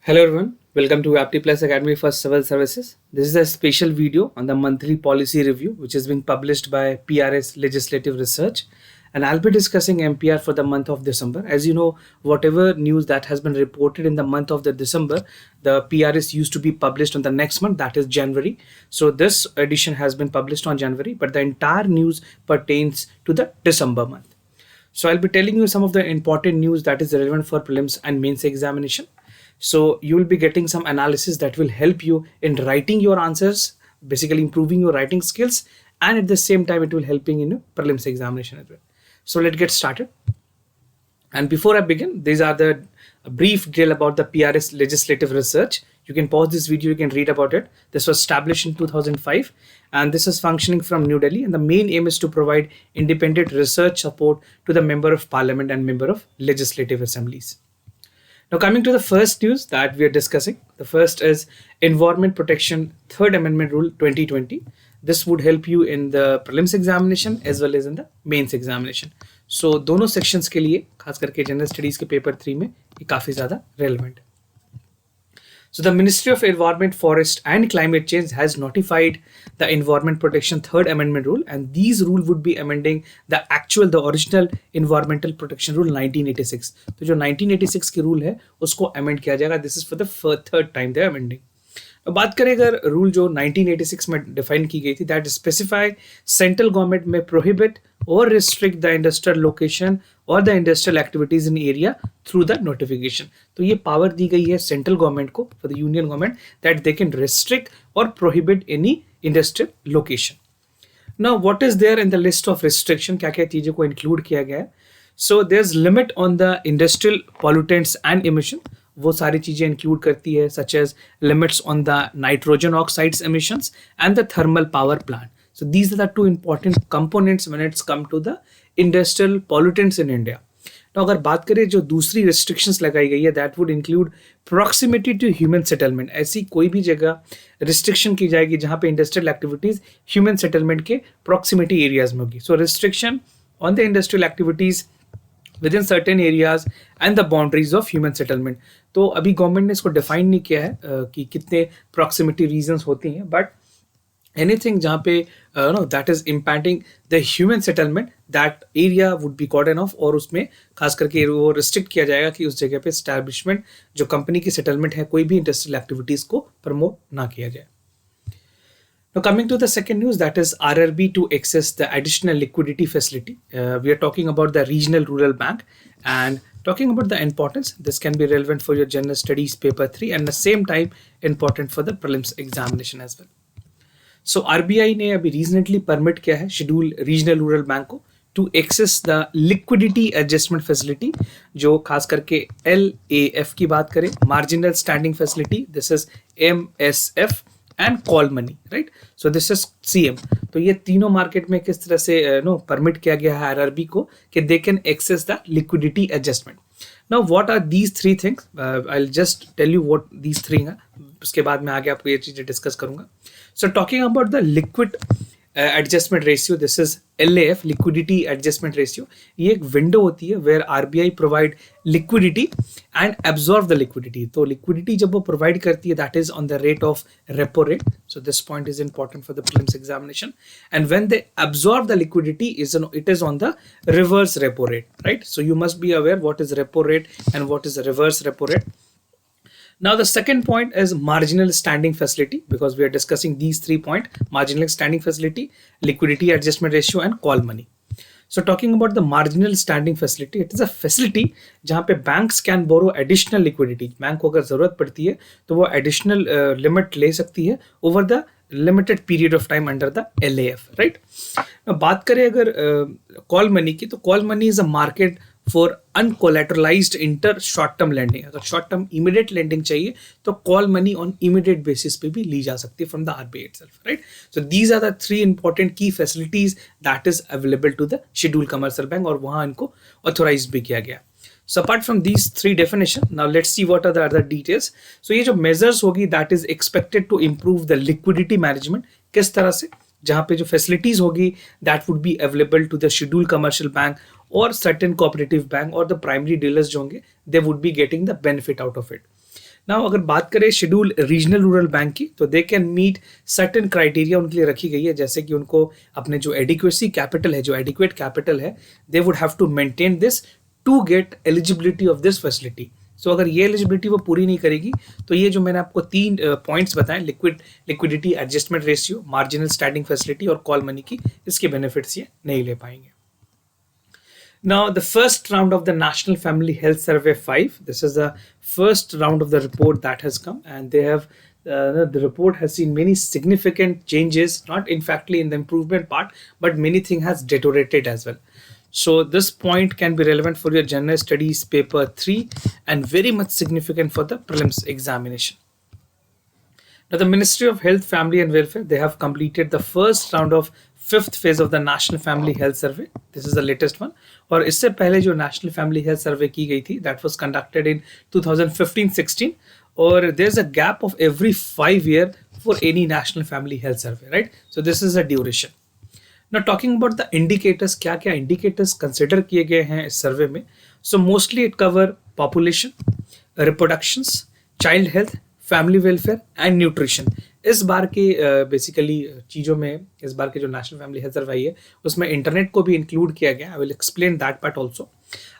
Hello everyone, welcome to APTI PLUS Academy for Civil Services. This is a special video on the monthly policy review which is being published by PRS Legislative Research, and I'll be discussing MPR for the month of December. As you know, whatever news that has been reported in the month of the December, the PRS used to be published on the next month, that is January. So this edition has been published on January, but the entire news pertains to the December month. So I'll be telling you some of the important news that is relevant for prelims and mains examination. So you will be getting some analysis that will help you in writing your answers, basically improving your writing skills, and at the same time it will helping in your prelims examination as well. So let's get started. And before I begin, these are the brief detail about the PRS legislative research. You can pause this video, you can read about it. This was established in 2005 and this is functioning from New Delhi, and the main aim is to provide independent research support to the member of parliament and member of legislative assemblies. Now coming to the first news that we are discussing, the first is Environment Protection Third Amendment Rule 2020. This would help you in the prelims examination as well as in the mains examination. So दोनों sections के लिए खास करके general studies के paper 3 में ये काफी ज्यादा relevant है. So the Ministry of Environment, Forest and Climate Change has notified the Environment Protection Third Amendment Rule, and these rule would be amending the original Environmental Protection Rule 1986. तो जो 1986 की rule है उसको amend किया जाएगा. This is for the third time they are amending. अब बात करें अगर रूल जो 1986 में डिफाइन की गई थी, दैट स्पेसिफाई सेंट्रल गवर्नमेंट में प्रोहिबिट और रिस्ट्रिक्ट द इंडस्ट्रियल लोकेशन और the industrial activities in area through the notification. तो ये पावर दी गई है सेंट्रल गवर्नमेंट को, for the union government, that they can restrict और prohibit any industrial location. Now what is there in the list of restriction, क्या क्या चीज़ों को इंक्लूड किया गया है. So there is limit on the industrial pollutants and emission, वो सारी चीजें इंक्लूड करती है, such as limits on the nitrogen oxides emissions and the thermal power plant. So these are the two important components when it's come to the industrial pollutants in India. तो अगर बात करें जो दूसरी रिस्ट्रिक्शंस लगाई गई है, that would include proximity to human settlement. ऐसी कोई भी जगह रिस्ट्रिक्शन की जाएगी जहां पे इंडस्ट्रियल एक्टिविटीज ह्यूमन सेटलमेंट के प्रॉक्सिमिटी एरियाज में होगी. So restriction on the industrial activities within certain areas and the boundaries of human settlement. तो अभी गवर्नमेंट ने इसको डिफाइन नहीं किया है कि कितने प्रॉक्सिमिटी रीजन्स होती हैं, बट एनीथिंग जहाँ पे that is impacting the human settlement, that area would be cordon off, और उसमें खास करके वो रिस्ट्रिक्ट किया जाएगा कि उस जगह पे एस्टैब्लिशमेंट जो कंपनी की सेटलमेंट है, कोई भी इंडस्ट्रियल एक्टिविटीज को प्रमोट ना किया जाए. Now coming to the second news, that is RRB to access the additional liquidity facility. We are talking about the regional rural bank and talking about the importance. This can be relevant for your general studies paper 3 and the same time important for the prelims examination as well. So RBI ने अभी recently permit किया है schedule regional rural bank को to access the liquidity adjustment facility, जो खास करके LAF की बात करें, marginal standing facility, this is MSF and call money, right. So this is CM. तो ये तीनों मार्केट में किस तरह से परमिट किया गया है RRB को कि they can access the liquidity adjustment. Now what are these three things, I will just tell you what these three हैं, उसके बाद मैं आगे आपको ये चीज़ें डिस्कस करूंगा. So talking about the liquid adjustment ratio, this is LAF, liquidity adjustment ratio. ये एक विंडो होती है where RBI provide liquidity and absorb the liquidity. तो लिक्विडिटी जब वो प्रोवाइड करती है, that is on the rate of repo rate. So this point is important for the prelims examination. And when they absorb the liquidity it is on the reverse repo rate, right. So you must be aware what is repo rate and what is reverse repo rate. Now the second point is marginal standing facility, because we are discussing these 3 points: marginal standing facility, liquidity adjustment ratio and call money. So talking about the marginal standing facility, it is a facility जहाँ पे banks can borrow additional liquidity. Bank को अगर ज़रूरत पड़ती है तो वो additional limit ले सकती है over the limited period of time under the LAF, right? Now बात करें अगर call money की, तो call money is a market for uncollateralized inter short term lending. अगर शॉर्ट टर्म इमीडिएट लैंडिंग चाहिए तो call money on immediate basis पे भी ली जा सकती है from the RBI itself, right. So these are the 3 important key facilities that is available to the schedule commercial bank, और वहां इनको ऑथोराइज भी किया गया. So apart from these 3 definition, now let's see what are the other details. सो ये जो measures होगी, that is expected to improve the liquidity management. किस तरह से, जहाँ पे जो फैसिलिटीज होगी that would be available to the schedule commercial bank और सर्टेन कोऑपरेटिव बैंक और द प्राइमरी डीलर्स जो होंगे, they would be getting the benefit out of it. Now अगर बात करें शेड्यूल रीजनल रूरल बैंक की, तो they can meet certain criteria उनके लिए रखी गई है, जैसे कि उनको अपने जो एडिक्वेसी कैपिटल है, जो एडिक्वेट कैपिटल है, they would have to maintain this to get eligibility of this facility. So अगर ये एलिजिबिलिटी वो पूरी नहीं करेगी, तो ये जो मैंने आपको तीन पॉइंट्स बताए, liquidity adjustment ratio, marginal standing facility और कॉल मनी की, इसके बेनिफिट्स ये नहीं ले पाएंगे। Now, the first round of the National Family Health Survey 5, this is the first round of the report that has come, and they have the report has seen many significant changes, not in factly in the improvement part, but many things has deteriorated as well. So this point can be relevant for your general studies paper 3 and very much significant for the prelims examination. Now, the Ministry of Health, Family and Welfare, they have completed the first round of fifth phase of the National Family Health Survey. This is the latest one. और इससे पहले जो National Family Health Survey की गई थी, that was conducted in 2015-16. और there's a gap of every 5 years for any National Family Health Survey, right? So this is the duration. Now talking about the indicators, क्या क्या indicators consider किए गए हैं इस सर्वे में? So mostly it cover population, reproductions, child health, family welfare and nutrition. इस बार के basically चीज़ों में, इस बार के जो नेशनल फैमिली हेल्थ सर्वे है, उसमें इंटरनेट को भी इंक्लूड किया गया। I will explain that part also.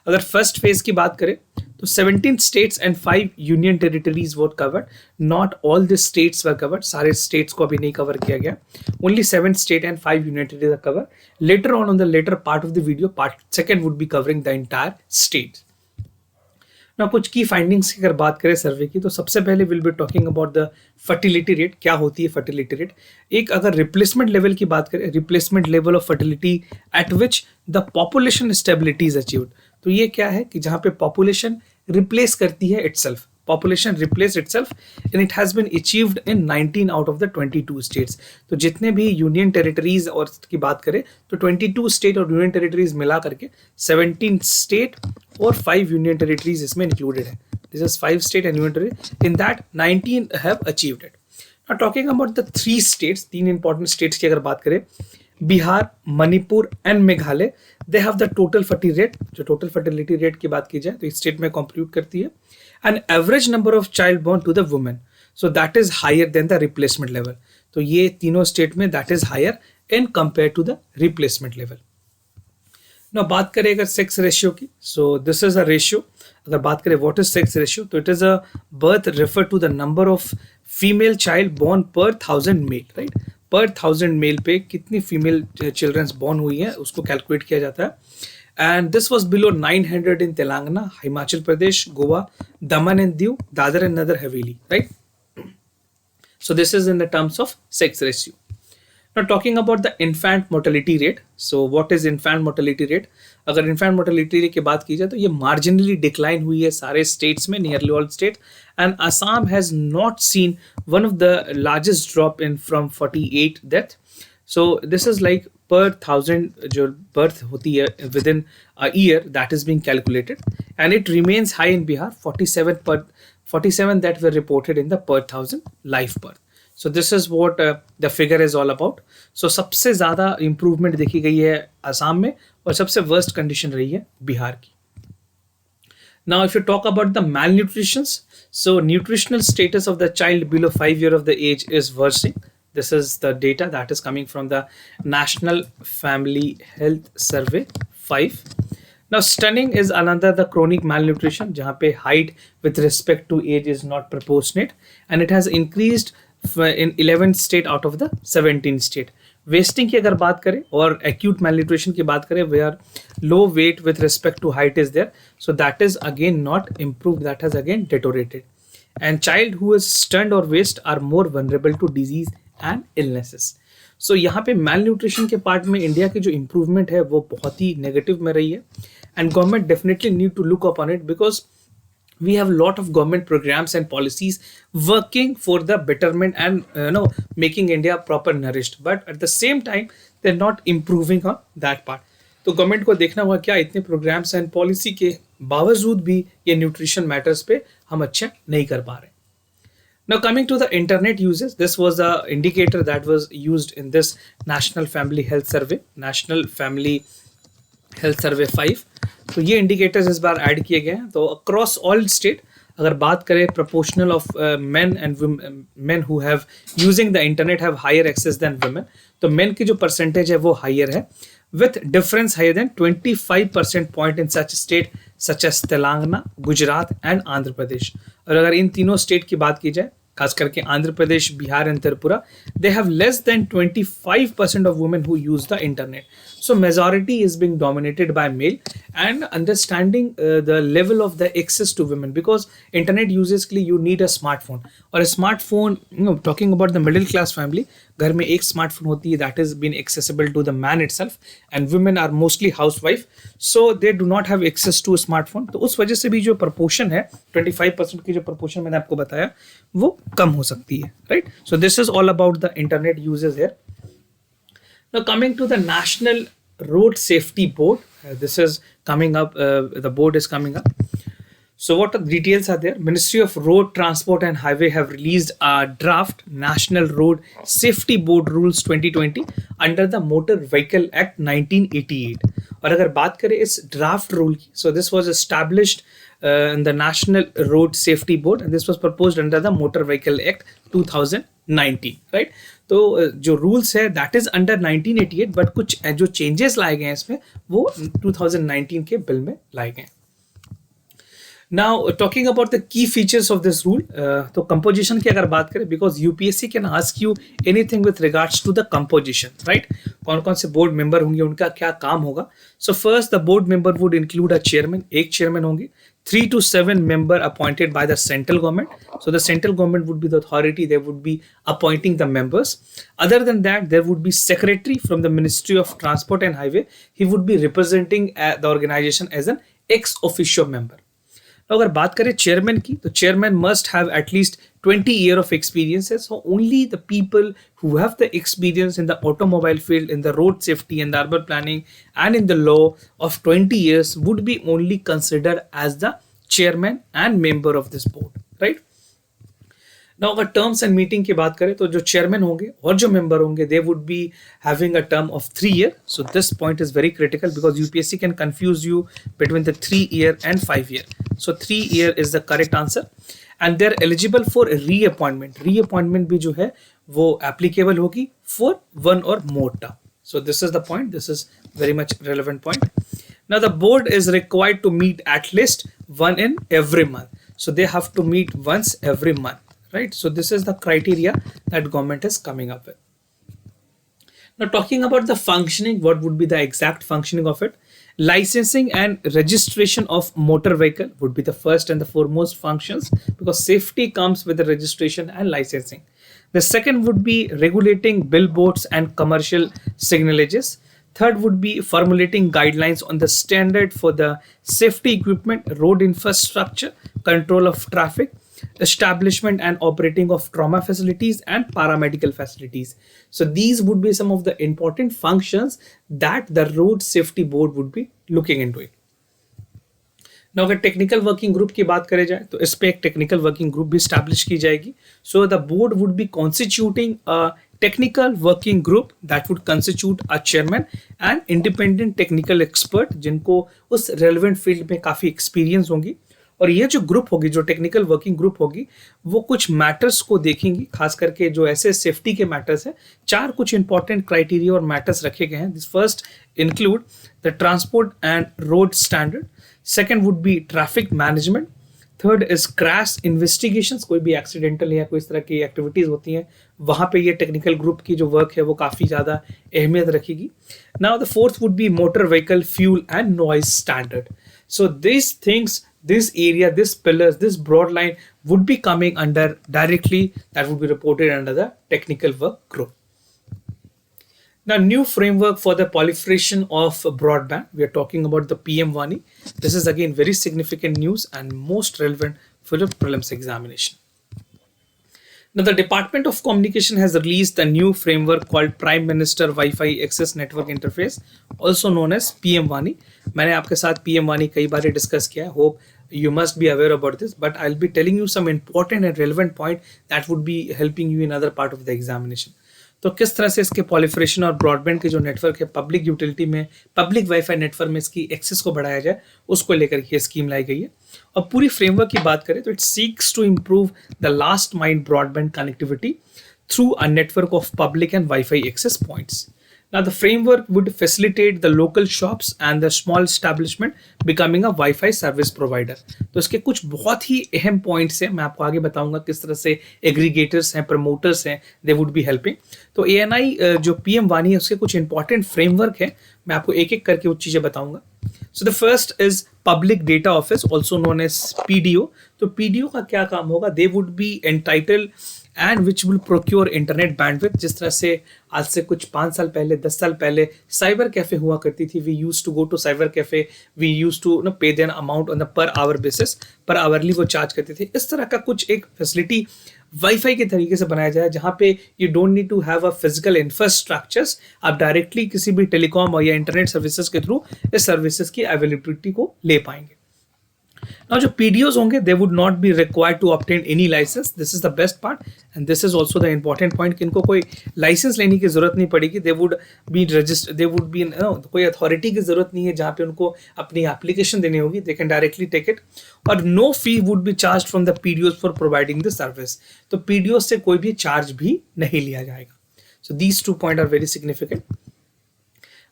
अगर फर्स्ट फेज की बात करें तो 17 states and 5 union territories were covered. Not all the states were covered, सारे स्टेट्स को अभी नहीं कवर किया गया। Only 7 state and 5 union territories are cover. Later on the later part of the video, part second would be covering the entire state. ना कुछ की findings की अगर बात करें सर्वे की, तो सबसे पहले will be talking about the fertility rate. क्या होती है फर्टिलिटी रेट? एक अगर रिप्लेसमेंट लेवल की बात करें, replacement level of fertility eight which the population stability is achieved. तो ये क्या है कि जहाँ पे पॉपुलेशन रिप्लेस करती है itself, population replaced itself, and it has been achieved in 19 out of the 22 states. तो जितने भी यूनियन टेरिटरीज और की बात करें तो 22 स्टेट और यूनियन टेरिटरीज मिला करके 17 स्टेट और 5 यूनियन टेरिटरीज इसमें इंक्लूडेड है. This is 5 state and union territory. In that 19 have achieved it. Now talking about the 3 states, 3 important states की अगर बात करें, Bihar, Manipur and Meghalaya, they have the total fertility rate. जो टोटल फर्टिलिटी रेट की बात की जाए तो इस स्टेट में कंप्यूट करती है and average number of child born to the women, so that is higher than the replacement level. तो ये तीनों स्टेट में that is higher in compare to the replacement level. ना बात करें अगर सेक्स रेशियो की, so this is a ratio. अगर बात करें व्हाट इज सेक्स रेशियो, तो it is a birth refer to the number of female child born per 1000 mail, right. पर 1000 मेल पे कितनी फीमेल चिल्ड्रंस बोर्न हुई है उसको कैलकुलेट किया जाता है. And this was below 900 in Telangana, Himachal Pradesh, Goa, Daman and Diu, Dadar and Nagar Haveli, right. So this is in the terms of sex ratio. Now talking about the infant mortality rate. So what is infant mortality rate? अगर infant mortality rate की बात की जाए तो ये marginally decline हुई है सारे states में, nearly all states, and Assam has not seen one of the largest drop in from 48 death. So this is like per 1000 जो birth होती है within a year that is being calculated, and it remains high in Bihar, 47 that were reported in the per 1000 life birth. So this is what the figure is all about. So सबसे ज़्यादा improvement देखी गई है असम में और सबसे worst condition रही है बिहार की. Now if you talk about the malnutrition, so nutritional status of the child below 5 years of the age is worsening. This is the data that is coming from the National Family Health Survey 5. Now stunning is another the chronic malnutrition जहाँ पे height with respect to age is not proportionate, and it has increased in 11 state out of the 17 state. Wasting की अगर बात करें और acute malnutrition की बात करें, where low weight with respect to height is there, so that is again not improved, that has again deteriorated. And child who is stunned or waste are more vulnerable to disease and illnesses. So यहाँ पे malnutrition के part में India की जो improvement है वो बहुत ही negative में रही है, and government definitely need to look upon it because we have a lot of government programs and policies working for the betterment and making India proper nourished, but at the same time they're not improving on that part. तो government को देखना होगा क्या इतने programmes and policy के बावजूद भी ये न्यूट्रिशन मैटर्स पे हम अच्छा नहीं कर पा रहे. Now coming to the internet uses, this was the indicator that was used in this National Family Health Survey, National Family Health Survey 5. तो ये इंडिकेटर्स इस बार ऐड किए गए हैं. तो अक्रॉस ऑल स्टेट अगर बात करें proportional of men and women, men who have using the internet have higher access than women, तो men की जो percentage है वो higher है, with difference higher than 25% point in such state such as Telangana, Gujarat and Andhra Pradesh. और अगर इन तीनों स्टेट की बात की जाए, खास करके Andhra Pradesh, Bihar and Tripura, they have less than 25% of women who use the internet. So majority is being dominated by male. And understanding the level of the access to women, because internet uses के लिए you need a smartphone, और smartphone, talking about the middle class family, घर में एक smartphone होती है that is been accessible to the man itself, and women are mostly housewife, so they do not have access to a smartphone. तो उस वजह से भी जो proportion है 25% की जो proportion मैंने आपको बताया वो कम हो सकती है, right? So this is all about the internet uses here. Now coming to the National Road Safety Board, this is coming up, the board is coming up. So what are the details are there? Ministry of Road Transport and Highway have released a draft National Road Safety Board Rules 2020 under the Motor Vehicle Act 1988. और अगर बात करें इस draft rule की, so this was established in the National Road Safety Board, and this was proposed under the Motor Vehicle Act 2019, right? तो जो rules है that is under 1988, but कुछ जो चेंजेस लाए गए हैं इसमें वो 2019 के बिल में लाए गए हैं. Now talking about the key features of this rule, तो कंपोजिशन की अगर बात करें, because UPSC can ask you anything with regards to the composition, right? कौन कौन से बोर्ड मेंबर होंगे, उनका क्या काम होगा. So first the board member would include a chairman, एक चेयरमैन होंगे, 3 to 7 member appointed by the central government. So the central government would be the authority, they would be appointing the members. Other than that, there would be secretary from the Ministry of Transport and Highway. He would be representing the organization as an ex officio member. Now अगर बात करें chairman की, तो chairman must have at least 20 years of experience. So only the people who have the experience in the automobile field, in the road safety and the urban planning and in the law of 20 years would be only considered as the chairman and member of this board, right? Now अगर terms and meeting की बात करें, तो जो chairman होंगे और जो member होंगे they would be having a term of 3 years. So this point is very critical because UPSC can confuse you between the 3 year and 5 year. सो 3 year इज द correct answer, and they are eligible for reappointment. Reappointment भी जो है वो applicable होगी for 1 or more term. So this is the point, this is very much relevant point. Now the board is required to meet at least one in every month. So they have to meet once every month, right? So this is the criteria that government is coming up with. Now talking about the functioning, what would be the exact functioning of it? Licensing and registration of motor vehicle would be the first and the foremost functions, because safety comes with the registration and licensing. The second would be regulating billboards and commercial signalages. Third would be formulating guidelines on the standard for the safety equipment, road infrastructure, control of traffic, establishment and operating of trauma facilities and paramedical facilities. So these would be some of the important functions that the road safety board would be looking into it. Now अगर technical working group की बात करें जाए, तो इस पे एक technical working group भी स्टैब्लिश की जाएगी. So the board would be constituting a technical working group that would constitute a chairman and independent technical expert जिनको उस relevant field में काफ़ी experience होंगी. और ये जो ग्रुप होगी, जो टेक्निकल वर्किंग ग्रुप होगी, वो कुछ मैटर्स को देखेंगी, खास करके जो ऐसे सेफ्टी के मैटर्स हैं. 4 कुछ इंपॉर्टेंट क्राइटेरिया और मैटर्स रखे गए हैं. This first include the transport and road standard. Second would B traffic management. Third is crash investigations, कोई भी एक्सीडेंटल या कोई इस तरह की एक्टिविटीज़ होती हैं, वहाँ पे ये टेक्निकल ग्रुप की जो वर्क है वो काफ़ी ज़्यादा अहमियत रखेगी. Now the fourth would be motor vehicle fuel and noise standard. So this things, this area, this pillars, this broad line would be coming under directly, that would be reported under the technical work group. Now, new framework for the proliferation of broadband. We are talking about the PM Vani. This is again very significant news and most relevant for the prelims examination. Now, the Department of Communication has released a new framework called Prime Minister Wi-Fi Access Network Interface, also known as PM Vani. मैंने आपके साथ PM Vani कई बार discuss किया है. Hope you must be aware about this, but I'll be telling you some important and relevant point that would be helping you in other part of the examination. तो किस तरह से इसके proliferation और broadband के जो नेटवर्क है public utility में, पब्लिक वाईफाई नेटवर्क में इसकी एक्सेस को बढ़ाया जाए, उसको लेकर ये स्कीम लाई गई है। और पूरी फ्रेमवर्क की बात करें तो it seeks to improve the last mile broadband connectivity through a network of public and Wi-Fi access points. Now, the framework would facilitate the local shops and the small establishment becoming a Wi-Fi service provider. तो इसके कुछ बहुत ही अहम points हैं, मैं आपको आगे बताऊंगा किस तरह से एग्रीगेटर्स हैं, प्रमोटर्स हैं, दे वुड बी हेल्पिंग। तो ANI जो PM वानी है उसके कुछ इंपॉर्टेंट फ्रेमवर्क है, मैं आपको एक एक करके वो चीज़ें बताऊंगा। So the first is Public Data Office, also known as PDO. तो PDO का क्या काम होगा? They would be entitled and which will procure internet bandwidth. जिस तरह से आज से कुछ 5 साल पहले, 10 साल पहले साइबर कैफे हुआ करती थी, we use to go to cyber cafe, we use to pay then amount on the per hour basis, per hourly वो चार्ज करते थे। इस तरह का कुछ एक फैसिलिटी वाईफाई के तरीके से बनाया जाए जहाँ पे you don't need to have a physical infrastructures, आप डायरेक्टली किसी भी टेलीकॉम या इंटरनेट सर्विसेज के थ्रू इस सर्विसेज की अवेलेबिलिटी को ले पाएंगे। Now, जो PDOs होंगे, they would not be required to obtain any license. This is the best part, and this is also the important point कि इनको कोई लाइसेंस लेने की जरूरत नहीं पड़ेगी। They would be registered, they would be कोई अथॉरिटी की जरूरत नहीं है जहाँ पे उनको अपनी एप्लीकेशन देनी होगी। They can directly take it, और no fee would be charged from the PDOs for providing the service. तो PDOs से कोई भी चार्ज भी नहीं लिया जाएगा। So these 2 points are very significant.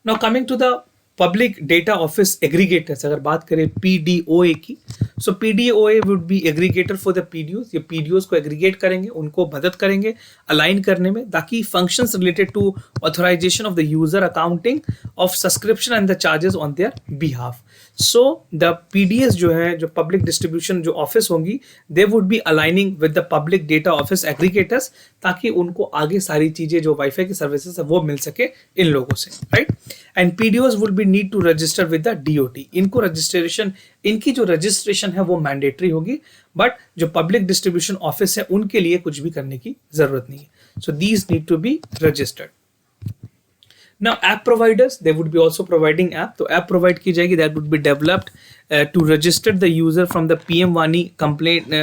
Now coming to the public data office aggregators, अगर बात करें PDOA की, so PDOA would be aggregator for the PDOs। ये PDOs को एग्रीगेट करेंगे, उनको मदद करेंगे अलाइन करने में, ताकि functions related to authorization of the user, accounting of subscription and the charges on their behalf. So the PDS जो है, जो पब्लिक डिस्ट्रीब्यूशन जो ऑफिस होंगी, they would be aligning with the public data office aggregators, ताकि उनको आगे सारी चीजें जो वाईफाई की सर्विसेज है वो मिल सके इन लोगों से, right. And PDOs would be need to register with the DOT। इनको रजिस्ट्रेशन, इनकी जो रजिस्ट्रेशन है वो मैंडेटरी होगी, बट जो पब्लिक डिस्ट्रीब्यूशन ऑफिस है उनके लिए कुछ भी करने की जरूरत नहीं है। So these need to be registered. Now, app providers, they would be also providing app. तो app provide की जाएगी, that would be developed to register the user from the PM वानी complaint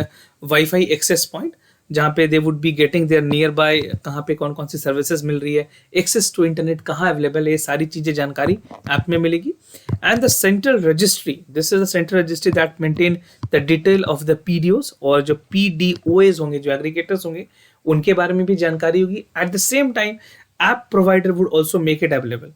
Wi-Fi access point, जहाँ पे they would be getting their nearby, कहाँ पे कौन कौन सी सर्विसेज मिल रही है, access to internet कहाँ अवेलेबल है, ये सारी चीज़ें जानकारी ऐप में मिलेगी। And the central registry, this is the central registry that maintain the detail of the PDOs, और जो PDOAs होंगे, जो एग्रीगेटर्स होंगे, उनके बारे में भी जानकारी होगी। At the same time, app provider would also make it available,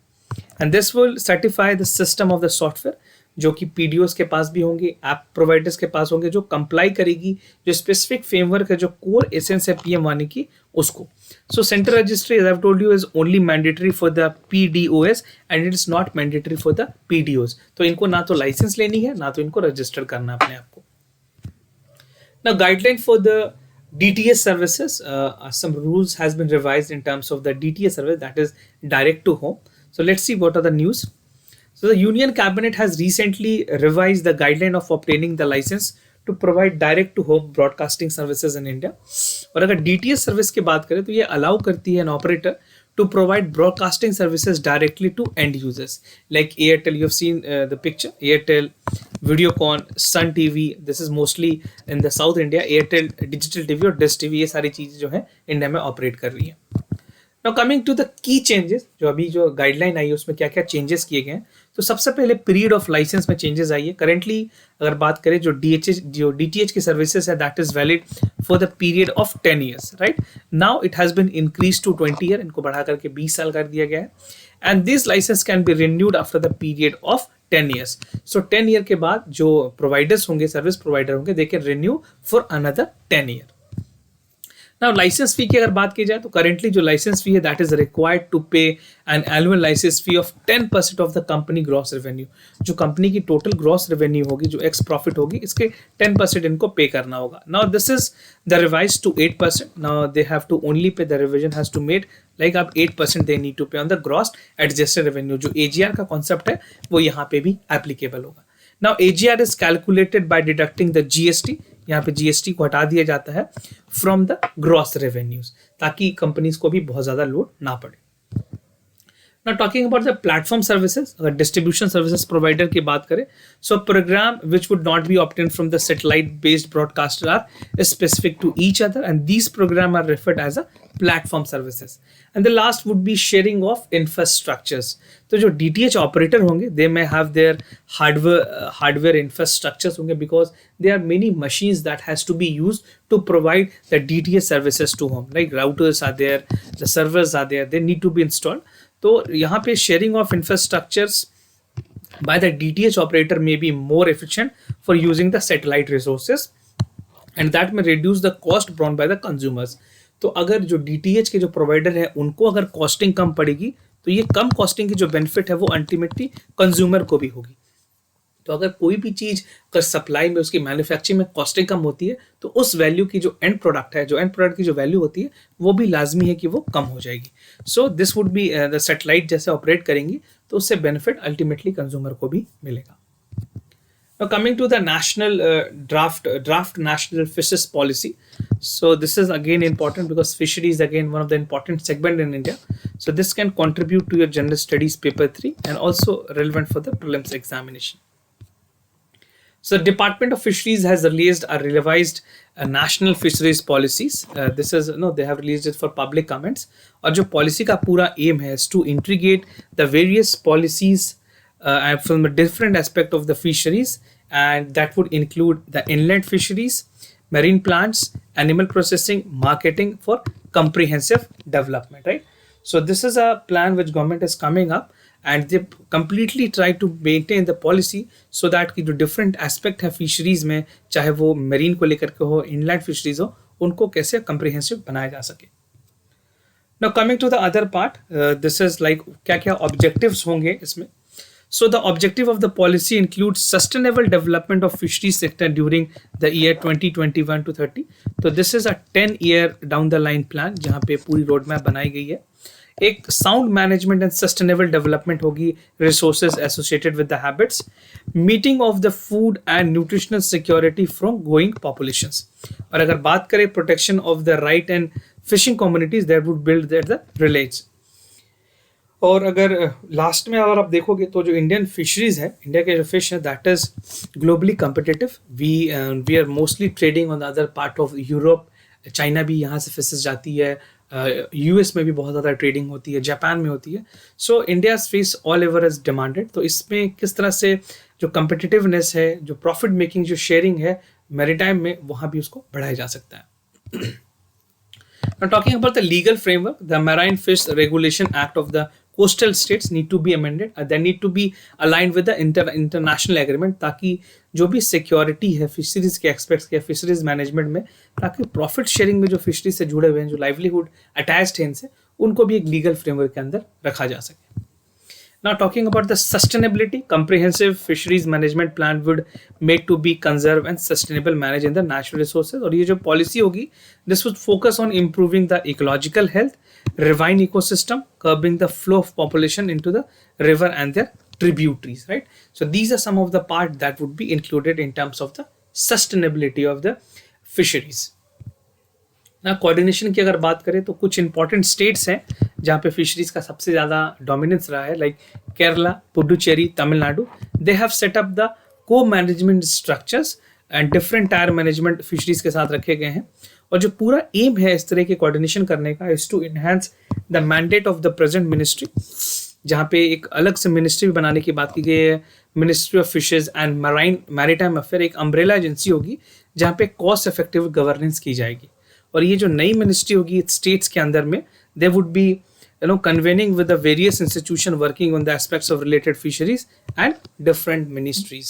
and this will certify the system of the software, जो कि PDOs के पास भी होंगे, ऐप प्रोवाइडर्स के पास होंगे, जो कंप्लाई करेगी जो स्पेसिफिक फ्रेमवर्क है, जो कोर एसेंस है PM वानी की, उसको। So central registry, as I told you, is only mandatory for the PDOs and it is not mandatory for the PDOs। तो इनको ना तो लाइसेंस लेनी है, ना तो इनको रजिस्टर करना है अपने आप को। Now guideline for the DTS services, some rules has been revised in terms of the DTS service, that is direct to home. So let's see what are the news. So the Union Cabinet has recently revised the guideline of obtaining the license to provide direct to home broadcasting services in India. और अगर DTS service की बात करें तो ये allow करती है an operator to provide broadcasting services directly to end users, like Airtel. You have seen the picture, Airtel, Videocon, Sun TV. This is mostly in the South India. Airtel Digital TV और Dish TV, ये सारी चीज़ें जो है India में operate कर रही हैं। Now coming to the key changes, जो अभी जो गाइडलाइन आई है उसमें क्या क्या चेंजेस किए गए हैं। तो सबसे पहले पीरियड ऑफ लाइसेंस में चेंजेस आई है। करेंटली अगर बात करें जो DTH की सर्विसेज है, that is valid for the period of 10 years, right. Now it has been increase to 20 year, इनको बढ़ा करके 20 साल कर दिया गया है। And this licence can be renewed after the period of 10 years. So 10 year के बाद जो प्रोवाइडर्स होंगे, सर्विस प्रोवाइडर होंगे, they can renew for another 10 year. Now licence fee की अगर बात की जाए तो करेंटली जो लाइसेंस फी है, that is required to pay an annual licence fee of 10% of the company gross revenue. जो कंपनी की टोटल ग्रॉस रेवेन्यू होगी, जो एक्स प्रॉफिट होगी, इसके 10% इनको पे करना होगा। Now this is the revise to 8%। Now they have to only pay, the revision has to made like आप 8% they need to pay on the gross adjusted revenue. जो AGR का कॉन्सेप्ट है वो यहाँ पे भी एप्लीकेबल होगा। Now AGR is calculated by deducting the GST। यहाँ पे GST को हटा दिया जाता है फ्रॉम द ग्रॉस रेवेन्यूज, ताकि कंपनीज को भी बहुत ज्यादा लोड ना पड़े। Now talking about the platform services, अगर distribution services provider की बात करें, so program which would not be obtained from the satellite based broadcaster are specific to each other, and these program are referred as a platform services. And the last would be sharing of infrastructures. तो जो DTH operator होंगे, they may have their hardware infrastructures होंगे, because there are many machines that has to be used to provide the DTH services to home. Like routers are there, the servers are there, they need to be installed. तो यहाँ पे sharing of infrastructures by the DTH operator may be more efficient for using the satellite resources, and that may reduce the cost borne by the consumers. तो अगर जो DTH के जो provider है उनको अगर कॉस्टिंग कम पड़ेगी, तो ये कम कॉस्टिंग की जो बेनिफिट है वो अल्टीमेटली कंज्यूमर को भी होगी. तो अगर कोई भी चीज़ अगर सप्लाई में उसकी मैन्युफैक्चरिंग में कॉस्टिंग कम होती है, तो उस वैल्यू की जो एंड प्रोडक्ट है, जो एंड प्रोडक्ट की जो वैल्यू होती है, वो भी लाजमी है कि वो कम हो जाएगी. So this would be the satellite जैसे ऑपरेट करेंगी तो उससे बेनिफिट अल्टीमेटली कंज्यूमर को भी मिलेगा. Now coming to the national draft national fisheries policy. So this is again important because fishery is again one of the important segment in India. So this can contribute to your general studies paper 3 and also relevant for the prelims examination. So Department of Fisheries has released a revised national fisheries policies. This is they have released it for public comments. और जो policy का पूरा aim है is to integrate the various policies from a different aspect of the fisheries, and that would include the inland fisheries, marine plants, animal processing, marketing for comprehensive development, right? So this is a plan which government is coming up, and they completely try to maintain the policy so that कि जो different aspect है fisheries में, चाहे वो marine को लेकर के हो, inland fisheries हो, उनको कैसे comprehensive बनाया जा सके. Now coming to the other part, this is like क्या क्या objectives होंगे इसमें. So the objective of the policy includes sustainable development of fisheries sector during the year 2021 to 30. तो this is a 10-year down the line plan जहाँ पे पूरी road map बनाई गई है. एक sound management and sustainable development होगी, resources associated with the habits, meeting of the food and nutritional security from growing populations. और अगर बात करें protection of the right and fishing communities that would build that the relays. और अगर last में अगर आप देखोगे तो जो इंडियन फिशरीज है, इंडिया के जो फिश है, that is globally competitive. We are mostly trading on the other part of Europe. China भी यहाँ से फिशेस जाती है, यूएस में भी बहुत ज़्यादा ट्रेडिंग होती है, जापान में होती है. So India fish all over is demanded. तो इसमें किस तरह से जो कम्पिटिटिवनेस है, जो प्रॉफिट मेकिंग जो शेयरिंग है मैरीटाइम में, वहाँ भी उसको बढ़ाया जा सकता है. Now talking about the legal framework, the Marine Fish Regulation Act of the coastal states need to be amended. They need to be aligned with the international agreement, ताकि जो भी सिक्योरिटी है फिशरीज के एक्सपेक्ट्स के fisheries management में, ताकि profit sharing में जो फिशरीज से जुड़े हुए हैं, जो लाइवलीहुड अटैच्ड है इनसे, उनको भी एक लीगल फ्रेमवर्क के अंदर रखा जा सके. Now talking about the sustainability, comprehensive fisheries management plan would make to be conserve and sustainable manage in the natural resources. और ये जो policy होगी, this would focus on improving the ecological health, rivine ecosystem, curbing the flow of population into the river and their tributaries, right? So these are some of the part that would be included in terms of the sustainability of the fisheries. ना coordination की अगर बात करें तो कुछ important states हैं जहाँ पे फिशरीज का सबसे ज़्यादा डोमिनेंस रहा है, like Kerala, Puducherry, Tamil Nadu. They have set up the co management structures and different tier management fisheries के साथ रखे गए हैं. और जो पूरा एम है इस तरह के कोऑर्डिनेशन करने का is to enhance the mandate of the present ministry, जहाँ पे एक अलग से मिनिस्ट्री भी बनाने की बात की गई है. Ministry of fishes and maritime affair एक अम्ब्रेला एजेंसी होगी जहाँ पे कॉस्ट इफेक्टिव गवर्नेंस की जाएगी. और ये जो नई मिनिस्ट्री होगी स्टेट्स के अंदर में, दे would B convening with the various institution working on the aspects of related fisheries and different ministries.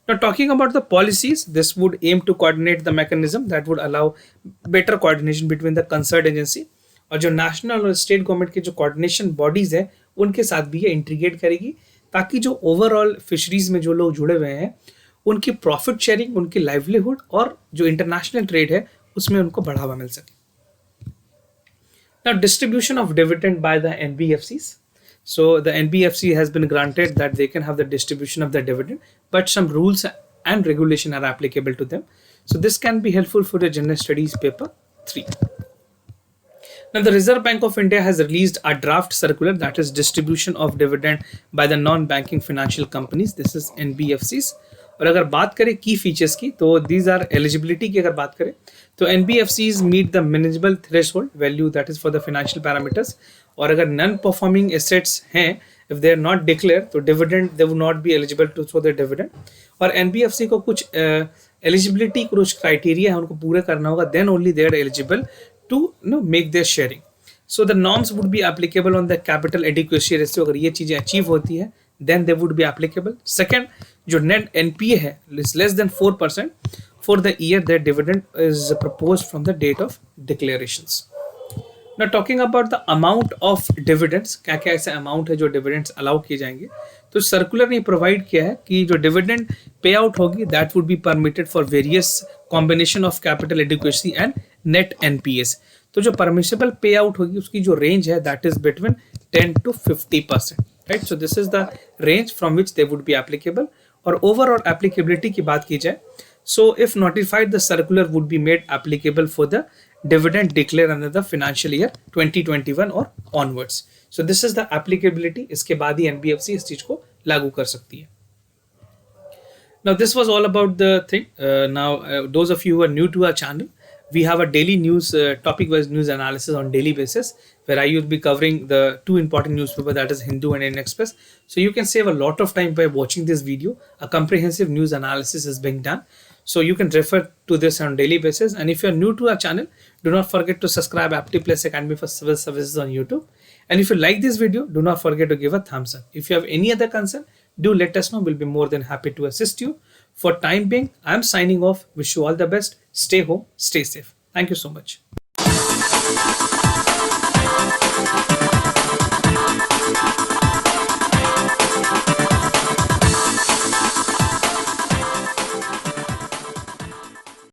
Now talking about the policies, this would aim to coordinate the mechanism that would allow better coordination between the concerned agency. और जो national और state government के जो coordination bodies है उनके साथ भी ये इंटीग्रेट करेगी, ताकि जो ओवरऑल फिशरीज में जो लोग जुड़े हुए हैं उनकी प्रॉफिट शेयरिंग, उनकी लाइवलीहुड और जो इंटरनेशनल ट्रेड है उसमें उनको बढ़ावा मिल सके. Now, distribution of dividend by the NBFCs. So the NBFC has been granted that they can have the distribution of the dividend, but some rules and regulation are applicable to them. So this can be helpful for the general studies paper 3. Now, the Reserve Bank of India has released a draft circular, that is distribution of dividend by the non-banking financial companies. This is NBFCs. और अगर बात करें की features की, तो these are eligibility की अगर बात करें तो NBFCs meet the manageable threshold value, that is for the financial parameters. और अगर non performing assets हैं, if they are not declared, तो dividend they would not be eligible to show their dividend. और NBFC को कुछ eligibility कुछ criteria है उनको पूरे करना होगा, then only they are eligible to make their sharing. So the norms would be applicable on the capital adequacy ratio. अगर ये चीजें अचीव होती है then they would be applicable. Second, जो net NPA है less than 4% for the year that dividend is proposed from the date of declarations. Now talking about the amount of dividends, क्या क्या ऐसे amount है जो dividends allow किए जाएंगे, तो circular ने provide किया है कि जो dividend payout होगी that would be permitted for various combination of capital adequacy and net NPAs. तो जो permissible payout होगी उसकी जो range है that is between 10 to 50%, right? So this is the range from which they would be applicable. और overall applicability की बात की जाए, so if notified the circular would be made applicable for the dividend declared under the financial year 2021 or onwards. So this is the applicability. इसके बाद ही NBFC इस चीज को लागू कर सकती है. Now this was all about the thing. Those of you who are new to our channel, we have a daily news, topic-wise news analysis on daily basis, where I will be covering the two important newspapers, that is Hindu and Indian Express. So you can save a lot of time by watching this video. A comprehensive news analysis is being done. So you can refer to this on daily basis. And if you're new to our channel, do not forget to subscribe APTI PLUS Academy for civil services on YouTube. And if you like this video, do not forget to give a thumbs up. If you have any other concern, do let us know. We'll be more than happy to assist you. For time being, I'm signing off. Wish you all the best. Stay home, stay safe. Thank you so much.